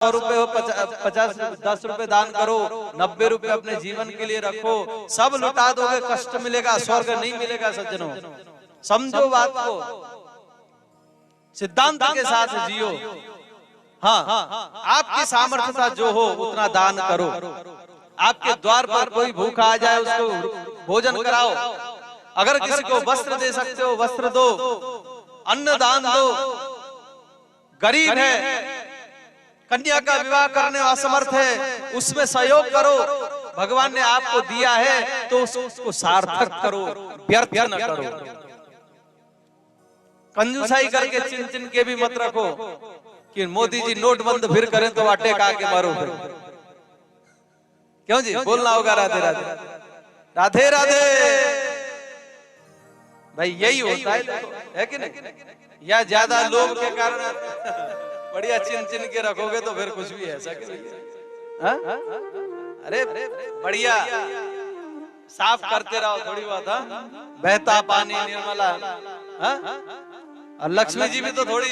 रुपए हो, 50 10 रुपए दान करो, 90 रुपए अपने जीवन के लिए रखो, सब लुटा दोगे कष्ट मिलेगा, स्वर्ग नहीं मिलेगा। सज्जनों समझो बात को, सिद्धांत के साथ जियो। हाँ, आपकी सामर्थ्यता जो हो उतना दान करो। आपके द्वार पर कोई भूखा आ जाए उसको भोजन कराओ। अगर किसी को वस्त्र दे सकते हो वस्त्र दो, अन्न दान दो। गरीब है, कन्या का विवाह करने असमर्थ है, उसमें सहयोग करो। भगवान ने आपको दिया है तो उसको सार्थक करो, व्यर्थ न करो। कंजूसाई करके चिन चिन के भी मत रखो कि मोदी जी नोटबंद फिर करें तो आटे खा के मारो फिर। क्यों जी, बोलना होगा राधे राधे राधे राधे। भाई यही होता है कि नहीं? या ज्यादा लोभ के कारण बढ़िया चिन चिन के रखोगे तो फिर कुछ भी ऐसा कि नहीं। अरे बढ़िया साफ करते रहो थोड़ी बहुत। बहता पानी निर्मला। और लक्ष्मी जी भी तो थोड़ी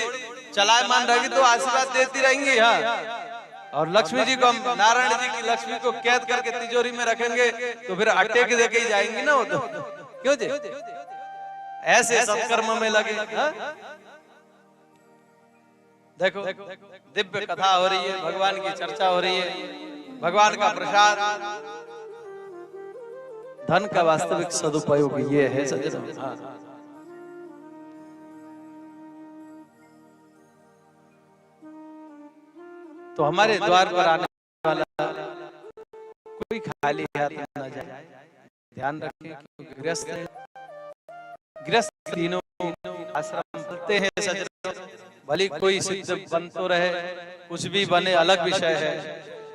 चलायमान रहेगी तो आशीर्वाद देती रहेंगी। और लक्ष्मी जी को, नारायण जी की लक्ष्मी को कैद करके तिजोरी में रखेंगे तो फिर अट्टे के देके ही जाएंगी ना वो तो। क्यों जी, ऐसे सत्कर्म में लगे। देखो दिव्य कथा हो रही है, भगवान की चर्चा हो रही है, भगवान का प्रसाद। धन का वास्तविक सदुपयोग ये है सज्जनों। तो हमारे द्वार पर आने वाला कोई खाली हाथ न जाए, ध्यान रखें। क्योंकि गृहस्थ तीनों आश्रम बनते हैं सज्जनों। भले कोई सिद्ध बन तो रहे, कुछ भी बने अलग विषय है।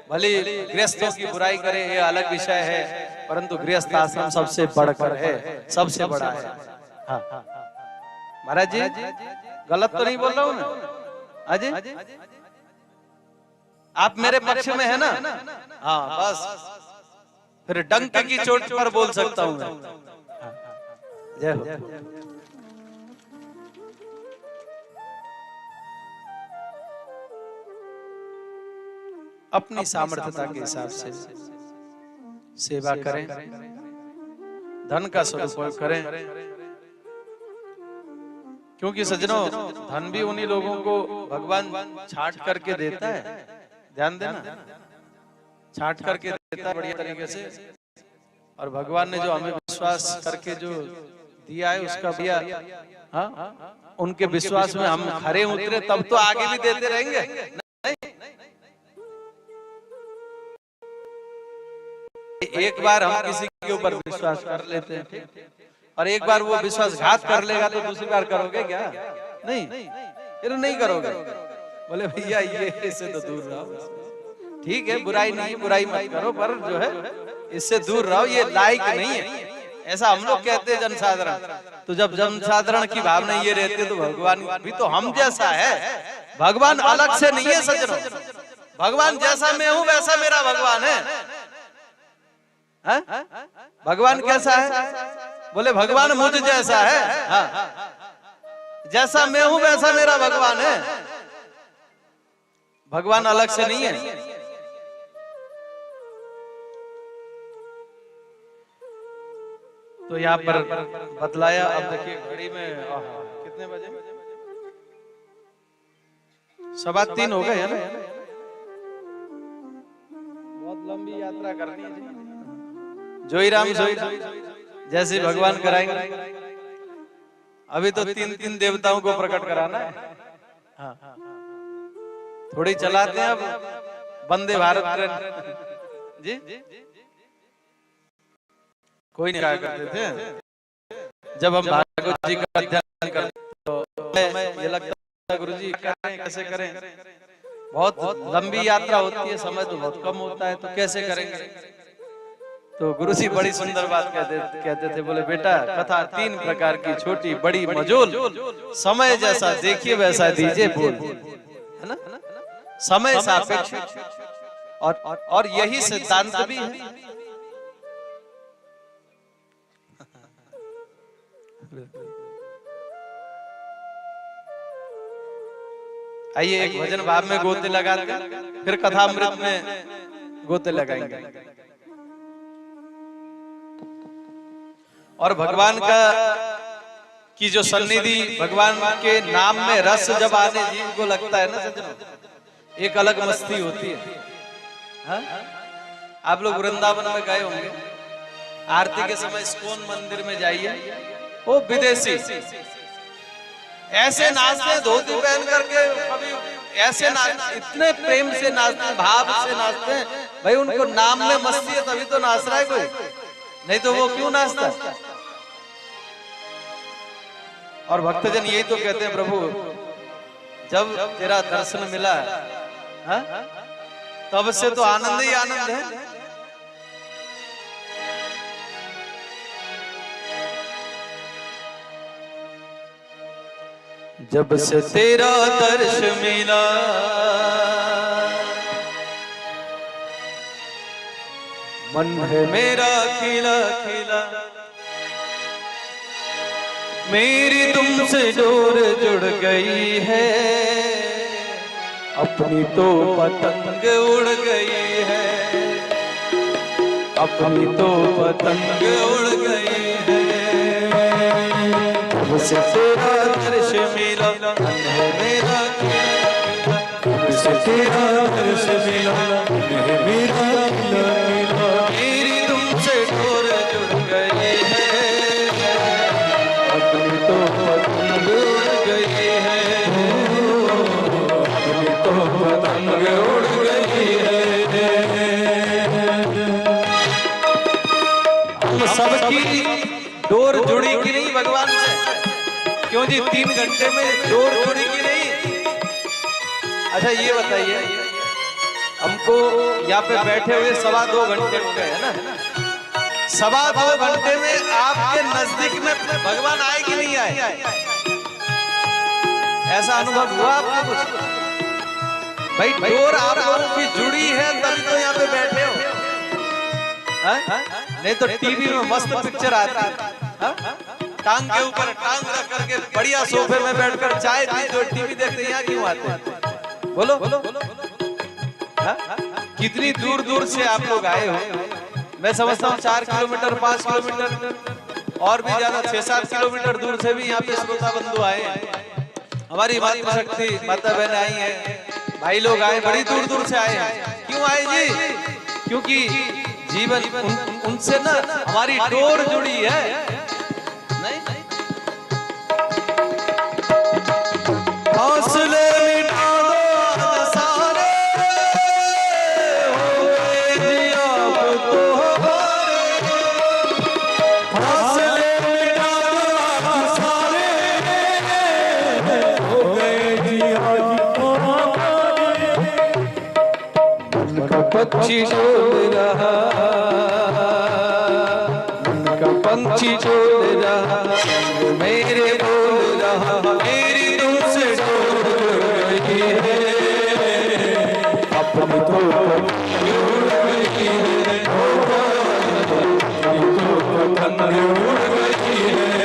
भले गृहस्थों की बुराई करे ये अलग विषय है, परंतु गृहस्थ आश्रम सबसे बढ़कर है, सबसे बड़ा है। हाँ महाराज जी, गलत तो नहीं बोल रहा हूँ ना? अजय आप मेरे पक्ष में है ना? हाँ बस फिर डंक की चोट पर बोल सकता हूँ मैं। जय हो। अपनी सामर्थ्यता के हिसाब से सेवा करें, धन का सदुपयोग करें। क्योंकि सज्जनों धन भी उन्हीं लोगों को भगवान छांट करके देता है। ध्यान देना, छांट करके देता है बढ़िया तरीके से। और भगवान ने जो हमें विश्वास करके जो दिया है उसका दिया। हाँ, उनके विश्वास में हम खरे उतरे तब तो आगे भी देते रहेंगे। नहीं, एक बार हम किसी के ऊपर विश्वास कर लेते हैं और एक बार वो विश्वासघात कर लेगा तो दूसरी बार करोगे क्या? नहीं, फिर नहीं करोगे। बोले भैया ये इससे तो दूर रहो। ठीक है, बुराई नहीं, बुराई मत करो, पर जो है इससे दूर रहो, ये लायक नहीं है। ऐसा हम लोग कहते हैं जनसाधारण। तो जब जनसाधारण की भावना ये रहती है तो भगवान भी तो हम जैसा है। भगवान अलग से नहीं है सज्जनों। भगवान जैसा मैं हूं वैसा मेरा भगवान है। भगवान कैसा है? बोले भगवान मुझ जैसा है। हाँ, जैसा मैं हूं वैसा मेरा भगवान है। भगवान अलग से नहीं है। तो यहाँ पर बतलाया। अब देखिए घड़ी में कितने बजे? 3:15 हो गए है ना? बहुत लंबी यात्रा करनी है। जोई राम जैसे भगवान कराएंगे। अभी तो 3 देवताओं को प्रकट कराना है। हाँ, थोड़ी चलाते हैं अब वंदे भारत ट्रेन जी। कोई नहीं कहा करते थे जब हम भागवत जी का अध्ययन करते तो ये लगता है गुरु जी कैसे करें, बहुत लंबी यात्रा होती है, समय तो बहुत कम होता है, तो कैसे करेंगे? तो गुरु जी बड़ी सुंदर बात कहते थे। बोले बेटा कथा 3 प्रकार की, छोटी बड़ी मजोल, समय जैसा देखिए वैसा दीजिए बोल, है ना? समय सापेक्ष और यही सिद्धांत भी है। आइए एक भजन भाव में गोते लगाते, फिर कथामृत में गोते लगाएंगे। और भगवान का की जो सन्निधि, भगवान के नाम में रस जब आने जीव को लगता है ना सज्जनों, एक अलग मस्ती होती है। हा? आप लोग वृंदावन में गए होंगे, आरती के समय इस्कॉन मंदिर में जाइए, वो विदेशी ऐसे नाचते हैं, धोती पहन करके, कभी ऐसे इतने प्रेम से नाचते हैं, भाव से नाचते हैं। भाई उनको नाम में मस्ती है तभी तो नाच रहा है कोई, नहीं तो वो क्यों नाचता। और भक्तजन यही तो कहते हैं, प्रभु जब तेरा दर्शन मिला हा? तब से तो आनंद ही आनंद है। जब से तेरा दर्श मिला, मन है मेरा खिला खिला, मेरी तुमसे डोर जुड़ गई है, अपनी तो पतंग उड़ गई है, अपनी तो पतंग उड़ गई है। जब से तेरा दर्श मिला, मन है मेरा खिला, जब से तेरा दर्श मिला, मन है मेरा खिला, मेरी तुमसे डोर जुड़ गई है, अपनी तो पतंग उड़ गई है, अपनी तो पतंग उड़ गई है। हम सबकी डोर जुड़ी कि नहीं भगवान से? क्यों जी 3 घंटे में डोर जुड़ी कि नहीं? अच्छा ये बताइए, हमको यहाँ पे बैठे हुए 2.25 घंटे हो गए है ना, 2.25 घंटे में आपके नजदीक में भगवान आए कि नहीं आए? ऐसा अनुभव हुआ आपको कुछ? भाई डोर आप लोगों की जुड़ी है तभी तो यहाँ पे बैठे हो, नहीं तो टीवी में मस्त पिक्चर आती है, टांग के ऊपर टांग रख करके बढ़िया सोफे में बैठकर चाय पीते और टीवी देखते, यहाँ क्यों आते हैं? बोलो कितनी दूर दूर से आप लोग आए हो। मैं समझता हूँ 4 किलोमीटर 5 किलोमीटर और भी ज्यादा 6-7 किलोमीटर दूर से भी यहाँ पे श्रोता बंधु आए हैं। हमारी मातृशक्ति माता बहन आई है, भाई लोग आए, बड़ी दूर दूर से आए हैं। क्यों आए जी? क्योंकि जीवन उनसे ना हमारी डोर जुड़ी है। नहीं हौसले मिटा दो सारे, हो गए जी आप तो हमारे, हौसले मिटा दो सारे, हो गए जी आप तो हमारे। मन का पक्षी डोल रहा, मन का पंछी डोल रहा, मेरे बोल रहा, मेरी तुमसे डोर गई है, अपनी तो उड़ गई है, अपनी तो पतंग उड़ गई है।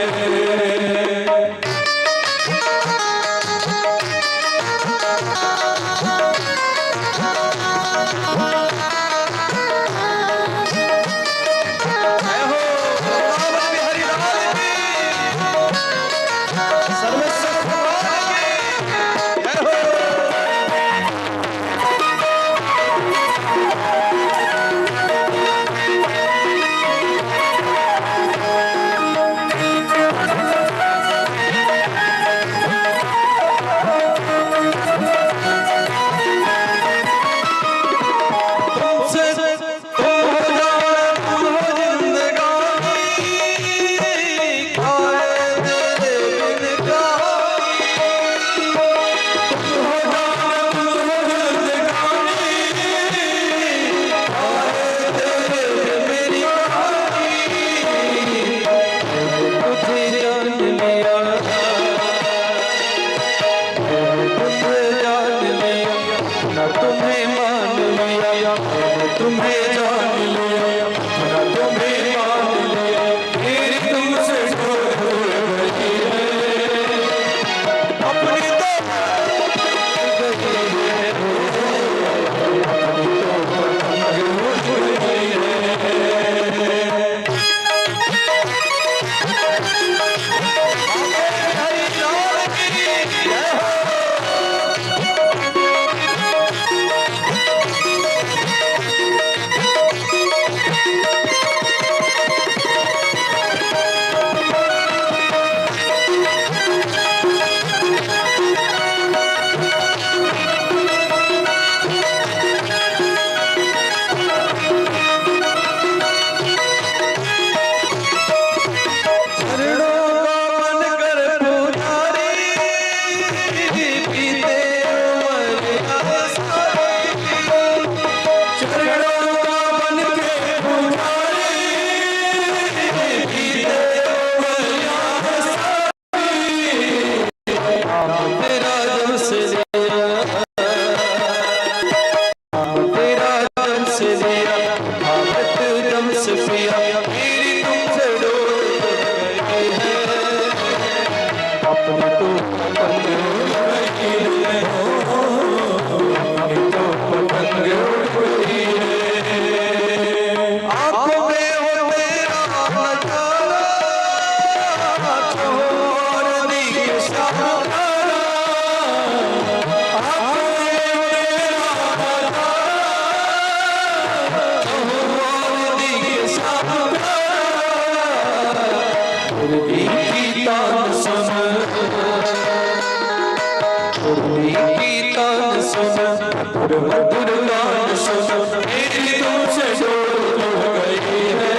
से लिया, मोहब्बत जब से पिया, मेरी तुमसे डोर गई है, अपनी तो पतंग उड़ गई है, अपनी तो पतंग उड़ गई है। आंखों में हो तेरा नजारा, छोड़ दी सहारा, मधुर गान सुन, मेरी तुमसे डोर उड़ गई है,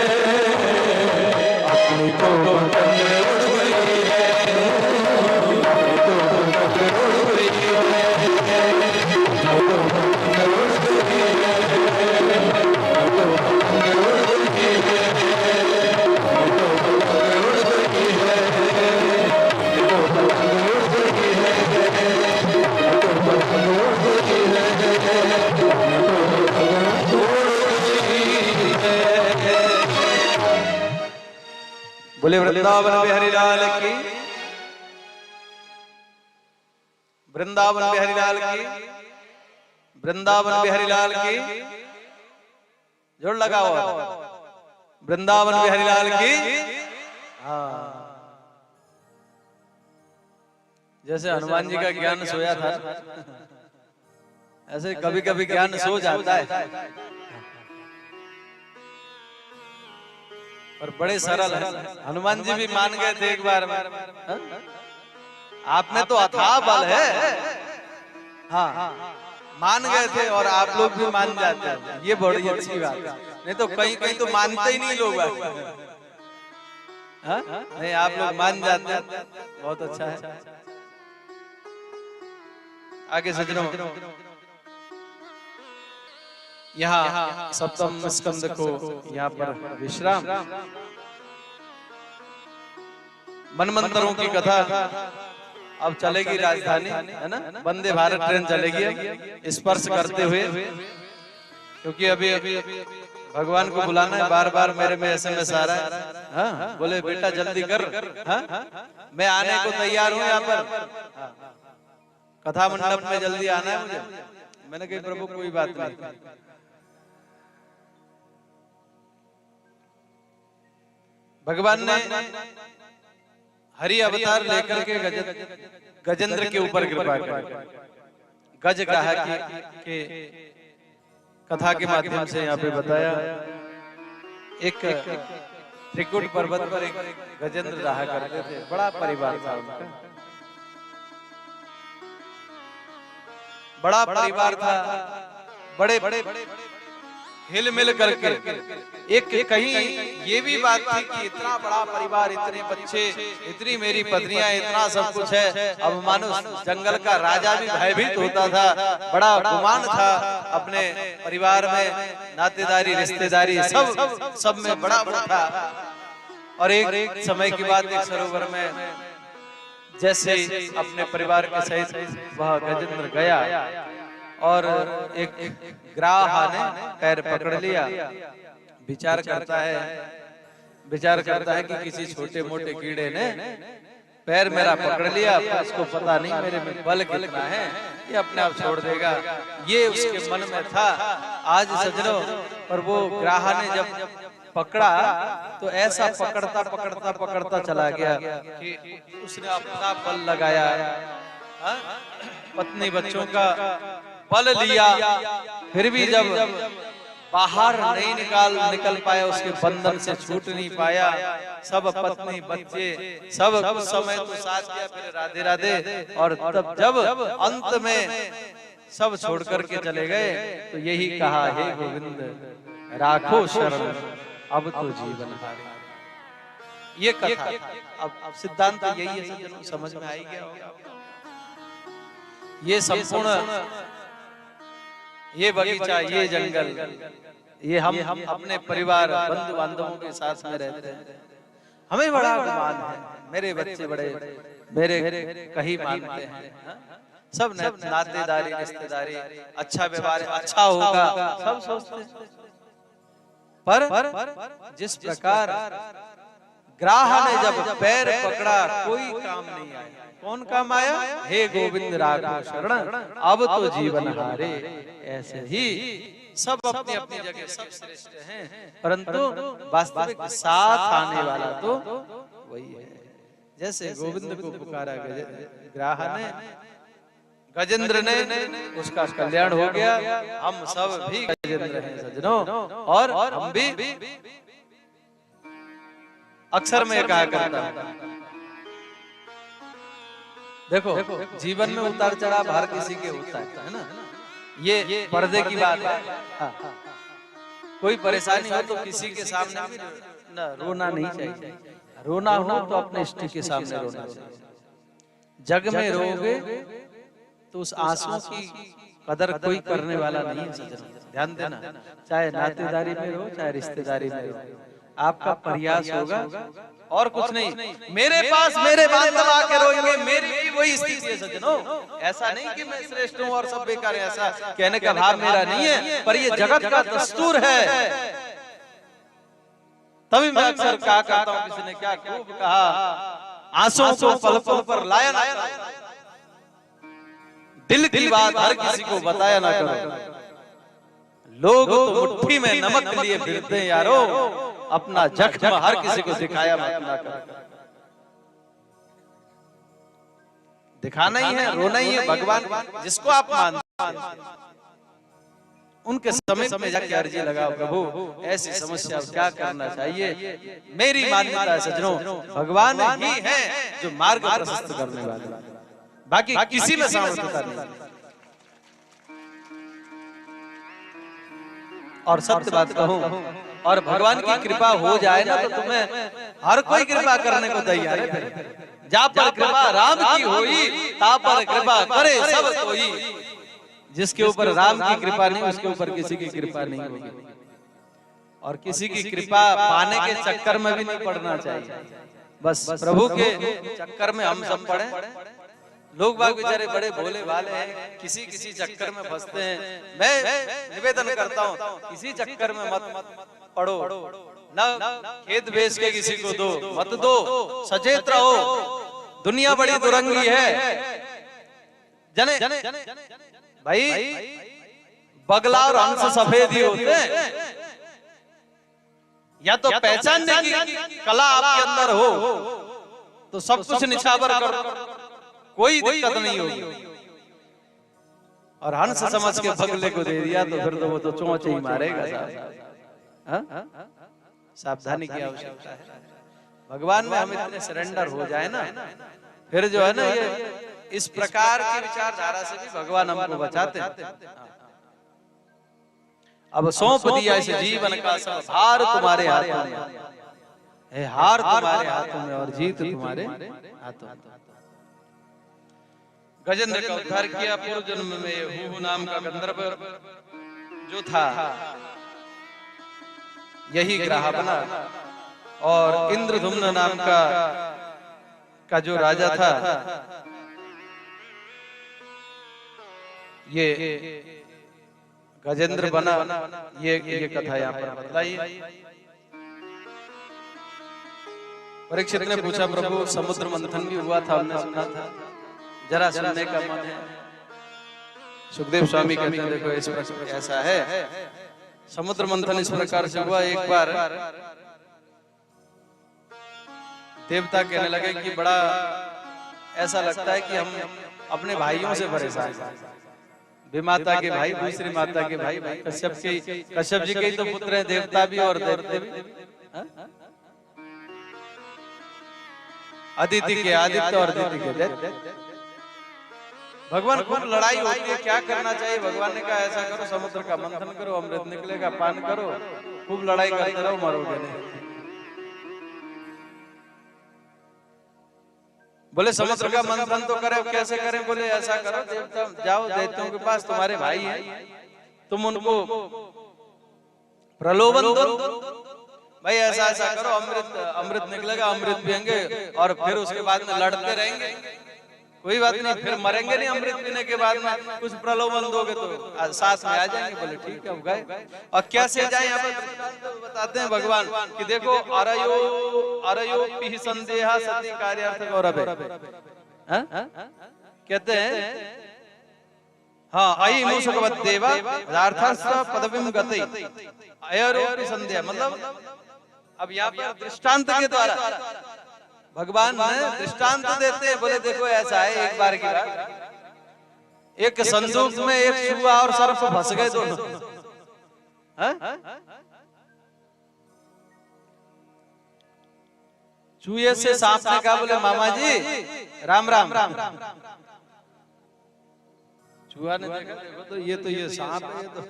अपनी तो पतंग उड़ गई है, अपनी तो पतंग उड़ गई है, अपनी तो पतंग उड़ गई है, अपनी तो पतंग उड़ गई है, अपनी तो पतंग उड़ गई है, अपनी तो पतंग उड़ गई है, अपनी तो पतंग उड़ गई है। बोले वृंदावन बिहारी लाल की, वृंदावन बिहारी लाल की, वृंदावन बिहारी लाल की, जोड़ लगा हुआ, वृंदावन बिहारी लाल की। हाँ, जैसे हनुमान जी का ज्ञान सोया था, ऐसे कभी कभी ज्ञान सो जाता है, और बड़े सरल है। हनुमान जी भी मान गए थे एक बार में, आप में तो अथाह बल है, हाँ मान गए थे, और आप लोग भी मान जाते हैं, ये बड़ी अच्छी बात है। नहीं तो कहीं कहीं तो मानते ही नहीं लोग, नहीं आप लोग मान जाते हैं, बहुत अच्छा है। आगे सजनों, यहाँ सप्तम स्कंद को यहाँ पर विश्राम, मनमंत्रों की कथा अब चलेगी राजधानी, है ना, वंदे भारत ट्रेन चलेगी स्पर्श करते हुए, क्योंकि अभी भगवान को बुलाना है, बार बार मेरे में SMS आ रहा है, हाँ बोले बेटा जल्दी कर, हाँ मैं आने को तैयार हूँ यहाँ पर, कथा मंडप में जल्दी आना है मुझे। मैंने कहा प्रभु कोई बात नहीं, भगवान ने हरि अवतार लेकर के गजेंद्र के ऊपर कृपा की। गज कहा कि कथा के माध्यम से यहाँ पे बताया, एक त्रिकुट पर्वत पर एक गजेंद्र रहा करते थे, बड़ा परिवार था उनका, बड़ा परिवार था, बड़े बड़े हिल मिल करके एक कहीं ये भी बात थी कि इतना बड़ा परिवार, इतने बच्चे, इतनी मेरी पत्नियां, इतना सब कुछ है। अब मानो जंगल का राजा भी भयभीत होता था, बड़ा गुमान था अपने परिवार में, नातेदारी रिश्तेदारी सब में बड़ा बड़ा था। और एक समय की बात, एक सरोवर में जैसे अपने परिवार के सहित वह गजेंद्र गया, और एक ग्राह ने पैर पकड़ लिया, विचार करता है कि किसी छोटे मोटे कीड़े ने पैर मेरा पकड़ लिया, उसको पता नहीं मेरे में बल कितना है, ये अपने आप छोड़ देगा, ये उसके मन में था। आज सजनों, पर वो ग्राह ने जब पकड़ा तो ऐसा पकड़ता पकड़ता पकड़ता चला गया कि उसने अपना बल लगाया, पत्नी बच्चों का बल लिया, फिर भी जब बाहर नहीं निकल पाया, उसके बंधन से छूट नहीं पाया। सब पत्नी बच्चे सब कुछ समय तो साथ किया, फिर राधे राधे, और तब जब अंत में सब छोड़ करके चले गए तो यही कहा, हे गोविंद राखो शरण अब तो जीवन हारे। ये कथा, अब सिद्धांत यही है, सज्जनों समझ में आई गया होगा। ये संपूर्ण, ये बगीचा, ये जंगल, ये हम अपने परिवार बंधु बांधवों के साथ में रहते हैं, हमें बड़ा गुमान है, मेरे बच्चे बड़े मेरे कहीं मानते हैं, सब नातेदारी रिश्तेदारी अच्छा व्यवहार अच्छा होगा सब सोचते हैं। पर जिस प्रकार ग्राह ने जब पैर पकड़ा कोई काम नहीं आया। कौन काम आया? हे गोविंद राखो शरण अब तो जीवन हारे। ऐसे ही सब अपनी अपनी जगह सब श्रेष्ठ हैं, परंतु वास्तविक साथ आने वाला तो वही है। जैसे गोविंद को पुकारा ग्राह ने, गजेंद्र ने, उसका कल्याण हो गया। हम सब भी गजेंद्र हैं सज्जनों, और हम भी अक्सर में कहा करता हूं, देखो जीवन में उतार चढ़ाव हर किसी के होता है ना, ये पर्दे की बात है। हाँ। कोई परेशानी हो तो किसी के सामने भी ना रोना नहीं चाहिए। रोना हो तो अपने इष्ट के सामने रोना चाहिए। जग में रोगे तो उस आंसू की कदर कोई करने वाला नहीं है सज्जनों। ध्यान देना, चाहे नातेदारी में हो चाहे रिश्तेदारी में हो, आपका प्रयास होगा और कुछ नहीं। मेरे पास मेरे बांधव आके रोएंगे, मेरी भी वही स्थिति है सज्जनों। ऐसा नहीं कि मैं श्रेष्ठ हूँ और सब बेकार है, ऐसा कहने का भाव मेरा नहीं है, पर ये जगत का दस्तूर है। तभी मैं अक्सर कहा करता हूँ, किसी ने क्या खूब कहा, आंसुओं को पलकों पर लाया ना, दिल की बात हर किसी को बताया ना करो। लोग तो मुट्ठी में नमक लिए फिरते हैं यारो, अपना जख्म हर किसी को दिखाया मत ना करो। दिखाना ही है, रोना ही है। भगवान जिसको आप मानते हैं उनके समय में जाके अर्जी लगाओ, प्रभु ऐसी समस्या क्या करना चाहिए। मेरी मान्यता है सज्जनों, भगवान ही है जो मार्ग प्रशस्त करने वाले, बाकी किसी में सामर्थ्यता नहीं। और सत्य बात कहूं, और भगवान की कृपा हो जाए ना तो तुम्हें हर कोई कृपा करने को तैयार है। जा पर कृपा राम की होई, ता पर कृपा करे सब कोई। जिसके ऊपर राम की कृपा नहीं, उसके ऊपर किसी की कृपा नहीं होगी। और किसी की कृपा पाने के चक्कर में भी नहीं पड़ना चाहिए। बस प्रभु के चक्कर में हम सब पड़े। लोग बाग बेचारे बड़े भोले वाले हैं, किसी किसी चक्कर में फंसते हैं। मैं निवेदन करता हूँ, किसी चक्कर में मत पड़ो। न खेत बेच के किसी को दो, मत दो। सचेत रहो, दुनिया बड़ी दुरंगी है। जने भाई बगला और हंस सफेद ही होते हैं। या तो पहचानने की कला आपके अंदर हो तो सब कुछ निछावर कर, कोई दिक्कत नहीं होगी। और हंस समझ के बगले को दे दिया तो फिर तो वो तो चोंचे ही मारेगा साहब। सावधानी की आवश्यकता है। भगवान में हम इतने सरेंडर हो जाए ना, फिर जो है ना ये इस प्रकार की विचारधारा से भी भगवान हमको बचाते हैं। अब सौंप दिया इस जीवन का सब भार तुम्हारे हाथों में है, हार तुम्हारे हाथों में और जीत तुम्हारे हाथों में। गजेंद्र का उद्धार किया। पूर्व जन्म में हूहू नाम का गंधर्व जो था यही ग्राह बना, और इंद्रधुम्न नाम का जो राजा था ये गजेंद्र बना। ये कथा यहाँ पर बताइए। परीक्षित ने पूछा, प्रभु समुद्र मंथन भी हुआ था, हमने सुना था, जरा सुनने का मन है। सुखदेव स्वामी कहते हैं देखो इस प्रकार ऐसा है, समुद्र मंथन इस प्रकार से हुआ। एक बार देवता कहने लगे कि बड़ा ऐसा लगता है कि हम अपने भाइयों से परेशान हैं। विमाता के भाई, दूसरी माता के भाई, कश्यप जी के तो पुत्र हैं, देवता भी और दैत्य भी। अदिति के आदित्य और अदिति के दैत्य। भगवान खूब लड़ाई होती है, क्या करना चाहिए? भगवान ने कहा ऐसा करो, समुद्र का मंथन करो, अमृत निकलेगा, पान करो, खूब लड़ाई करते रहो, मरोगे नहीं। बोले समुद्र का मंथन तो करें, कैसे करें? बोले ऐसा करो, देवता जाओ दैत्यों के पास, तुम्हारे भाई हैं, तुम उनको प्रलोभन दो, भाई ऐसा ऐसा करो, अमृत निकलेगा, अमृत पियेंगे और फिर उसके बाद में लड़ते रहेंगे। कोई बात नहीं, फिर मरेंगे नहीं अमृत पीने के बाद में, कुछ प्रलोभन दोगे तो साथ में आ जाएंगे। बोले ठीक है, गए। और कैसे जाए यहाँ पर बताते हैं भगवान कि देखो अरयो अरयो पी संदेहा सती कार्यार्थ गौरव कहते हैं। हाँ, आई मूषकवत देवा पदार्थस्थ पदविम गति अयरोपि संदेह, मतलब अब यहाँ पर दृष्टांत के द्वारा भगवान दृष्टांत देते हैं। बोले देखो ऐसा है, एक बार की बात, एक संदूक में एक चूहा और सर्प फंस गए दोनों। चूहे से सांप ने कहा, बोले मामा जी राम राम। चूहा ने देखा देखो तो ये सांप है, ये तो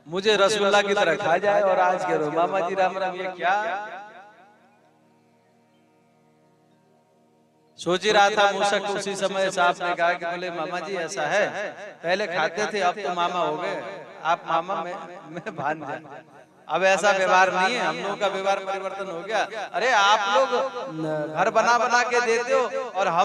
मुझे रसगुल्ला की तरह खा जाए, और आज कह रहे हो मामा जी राम राम, ये क्या। सोच ही रहा था मूषक, उसी समय सांप ने कहा कि बोले मामा जी ऐसा है, पहले खाते थे अब तो मामा हो गए, आप मामा मैं भांजा। अब ऐसा व्यवहार नहीं है, हम लोगों का व्यवहार परिवर्तन हो गया। अरे आप लोग घर बना बना के देते हो और हम